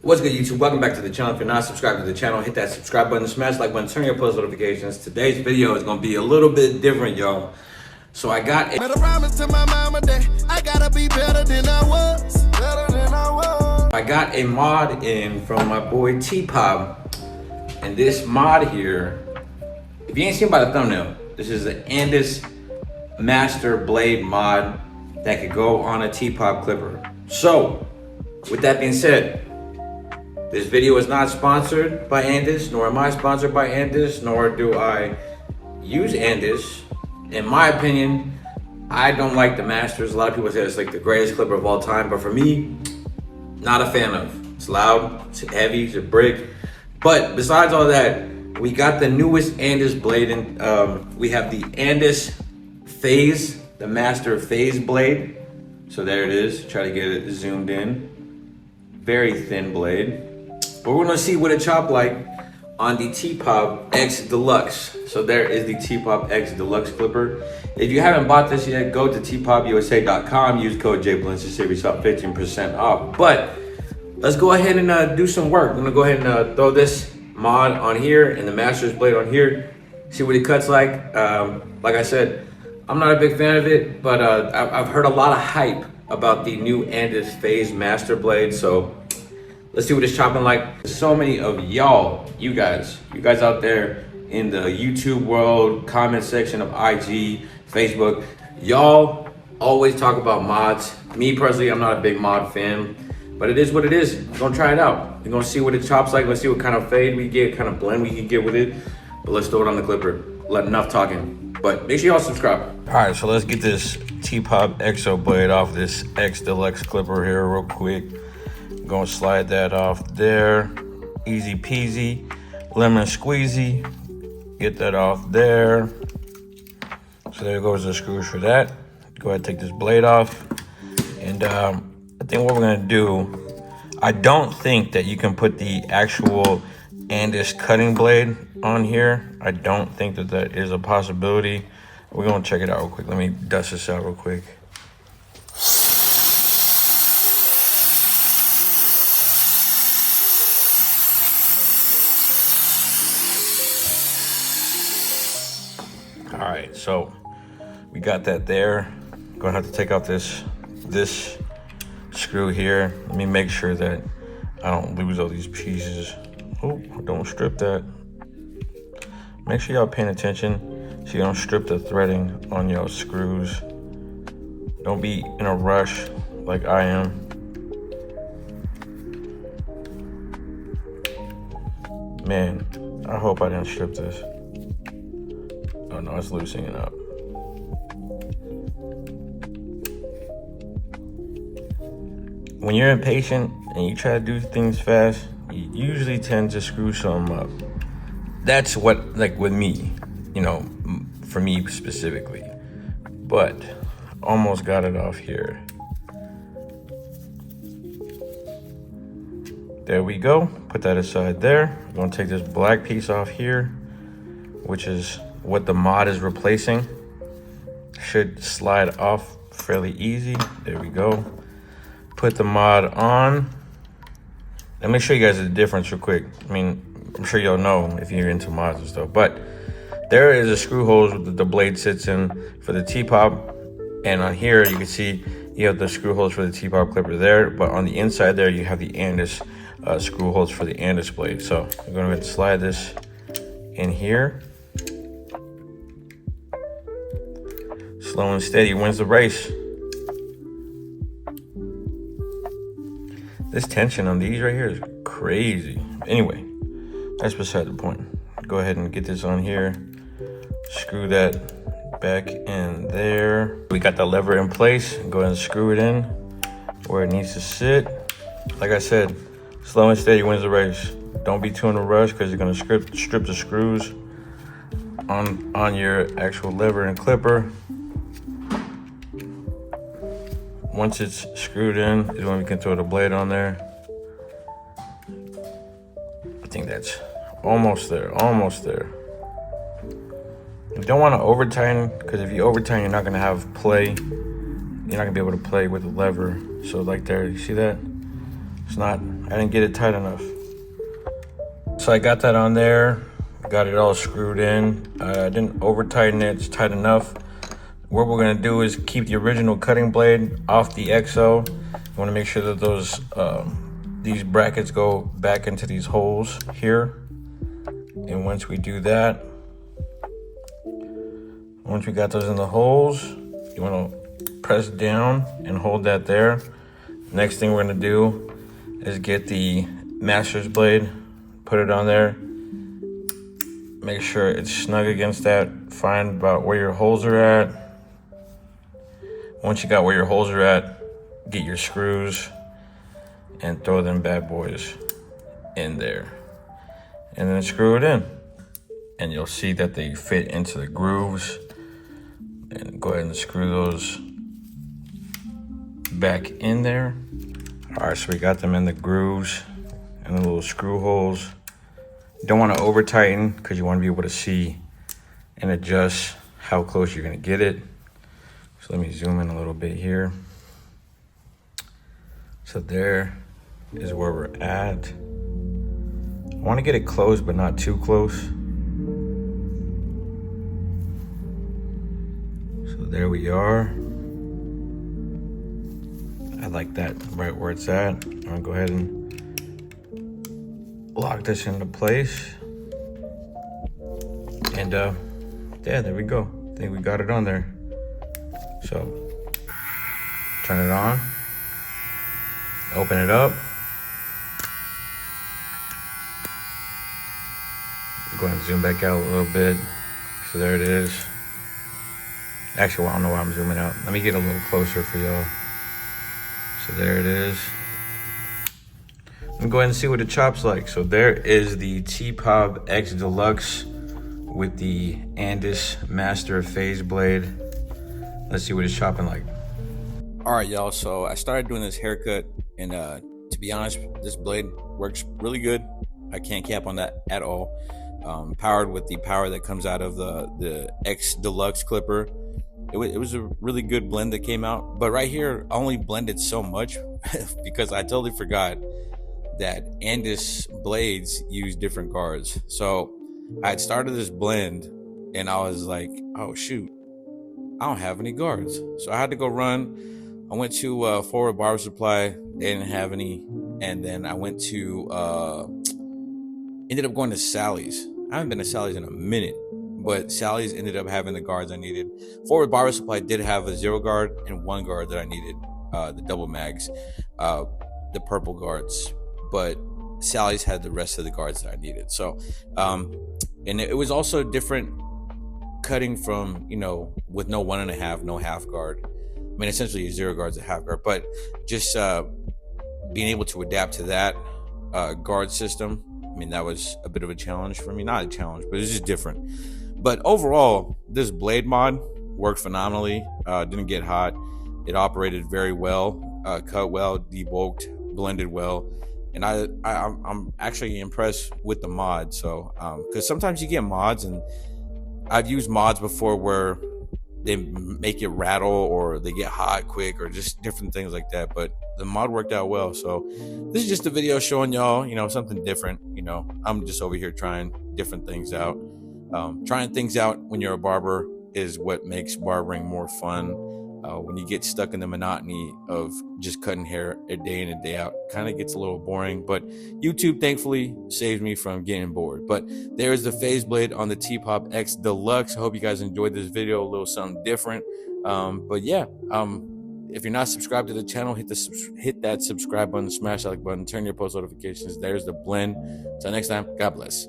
What's good, YouTube? Welcome back to the channel. If you're not subscribed to the channel, hit that subscribe button, smash like button, turn your post notifications. Today's video is going to be a little bit different, y'all. So I got a mod in from my boy TPOB. And this mod here, if you ain't seen by the thumbnail, this is the Andis Master Blade mod that could go on a TPOB clipper. So, with that being said, this video is not sponsored by Andis, nor am I sponsored by Andis, nor do I use Andis. In my opinion, I don't like the Masters. A lot of people say it's like the greatest clipper of all time, but for me, not a fan of. It's loud, it's heavy, it's a brick. But besides all that, we got the newest Andis blade, and we have the Andis Phaze, the Master Phaze Blade. So there it is. Try to get it zoomed in. Very thin blade. But we're gonna see what it chopped like on the TPOB X Deluxe. So there is the TPOB X Deluxe Clipper. If you haven't bought this yet, go to tpobusa.com, use code JBLINS to save yourself 15% off. But let's go ahead and do some work. I'm gonna go ahead and throw this mod on here and the Master's Blade on here, see what it cuts like. Like I said, I'm not a big fan of it, but I've heard a lot of hype about the new Andis Phaze Master Blade, so let's see what it's chopping like. So many of y'all, you guys out there in the YouTube world, comment section of IG, Facebook, y'all always talk about mods. Me personally, I'm not a big mod fan, but it is what it is. We're gonna try it out. We're gonna see what it chops like. Let's see what kind of fade we get, kind of blend we can get with it. But let's throw it on the clipper. Let enough talking. But make sure y'all subscribe. All right, so let's get this TPOB XO blade off this X Deluxe Clipper here real quick. I'm gonna slide that off there. Easy peasy, lemon squeezy. Get that off there. So there goes the screws for that. Go ahead and take this blade off. And I think what we're gonna do, I don't think that you can put the actual Andis cutting blade on here. I don't think that that is a possibility. We're gonna check it out real quick. Let me dust this out real quick. All right, so we got that there. Gonna have to take out this screw here. Let me make sure that I don't lose all these pieces. Oh, don't strip that. Make sure y'all paying attention so you don't strip the threading on your screws. Don't be in a rush like I am. Man, I hope I didn't strip this. Oh no, it's loosening up. When you're impatient and you try to do things fast, you usually tend to screw something up. That's what, like with me, you know, for me specifically. But almost got it off here. There we go. Put that aside there. I'm gonna take this black piece off here, which is what the mod is replacing. Should slide off fairly easy. There we go. Put the mod on. Let me show you guys the difference real quick. I mean, I'm sure y'all know if you're into mods and stuff, but there is a screw hole that the blade sits in for the TPOB. And on here, you can see you have the screw holes for the TPOB clipper there, but on the inside there, you have the Andis screw holes for the Andis blade. So I'm gonna slide this in here. Slow and steady wins the race. This tension on these right here is crazy. Anyway, that's beside the point. Go ahead and get this on here. Screw that back in there. We got the lever in place. Go ahead and screw it in where it needs to sit. Like I said, slow and steady wins the race. Don't be too in a rush because you're gonna strip the screws on your actual lever and clipper. Once it's screwed in is when we can throw the blade on there. I think that's almost there, almost there. You don't want to over tighten, because if you over tighten, you're not gonna have play. You're not gonna be able to play with the lever. So like there, you see that? It's not I didn't get it tight enough. So I got that on there, got it all screwed in. I didn't over tighten it, it's tight enough. What we're gonna do is keep the original cutting blade off the XO. You wanna make sure that those these brackets go back into these holes here. And once we do that, once we got those in the holes, you wanna press down and hold that there. Next thing we're gonna do is get the Master's blade, put it on there. Make sure it's snug against that. Find about where your holes are at. Once you got where your holes are at, get your screws and throw them bad boys in there. And then screw it in. And you'll see that they fit into the grooves. And go ahead and screw those back in there. All right, so we got them in the grooves and the little screw holes. You don't want to over tighten because you want to be able to see and adjust how close you're going to get it. So let me zoom in a little bit here. So there is where we're at. I want to get it close, but not too close. So there we are. I like that right where it's at. I'm gonna go ahead and lock this into place. And yeah, there we go. I think we got it on there. So turn it on, open it up. Go ahead and zoom back out a little bit. So there it is. Actually, well, I don't know why I'm zooming out. Let me get a little closer for y'all. So there it is. Let me go ahead and see what it chops like. So there is the TPOB X Deluxe with the Andis Master Phaze Blade. Let's see what it's chopping like. All right, y'all. So I started doing this haircut, and to be honest, this blade works really good. I can't cap on that at all. Powered with the power that comes out of the X Deluxe Clipper. It was a really good blend that came out, but right here I only blended so much because I totally forgot that Andis blades use different guards. So I had started this blend and I was like, oh shoot, I don't have any guards. So I had to go run. I went to Forward Barber Supply. They didn't have any. And then I went to ended up going to Sally's. I haven't been to Sally's in a minute, but Sally's ended up having the guards I needed. Forward Barber Supply did have a 0 guard and 1 guard that I needed, the double mags, the purple guards, but Sally's had the rest of the guards that I needed. So, and it was also different cutting from, you know, with no 1.5, no half guard. I mean, essentially 0 guards, a half guard, but just being able to adapt to that guard system. I mean, that was a bit of a challenge for me. Not a challenge, but it's just different. But overall, this blade mod worked phenomenally. Didn't get hot. It operated very well, cut well, debulked, blended well. And I'm actually impressed with the mod. So, because sometimes you get mods, and I've used mods before where they make it rattle or they get hot quick or just different things like that. But the mod worked out well. So this is just a video showing y'all, you know, something different. You know, I'm just over here trying different things out. Trying things out when you're a barber is what makes barbering more fun. When you get stuck in the monotony of just cutting hair a day in and day out, kind of gets a little boring. But YouTube thankfully saved me from getting bored. But there's the Phaze Blade on the TPOB X Deluxe. I hope you guys enjoyed this video, a little something different. But yeah, if you're not subscribed to the channel, hit that subscribe button, smash that like button, turn your post notifications. There's the blend. Till next time, God bless.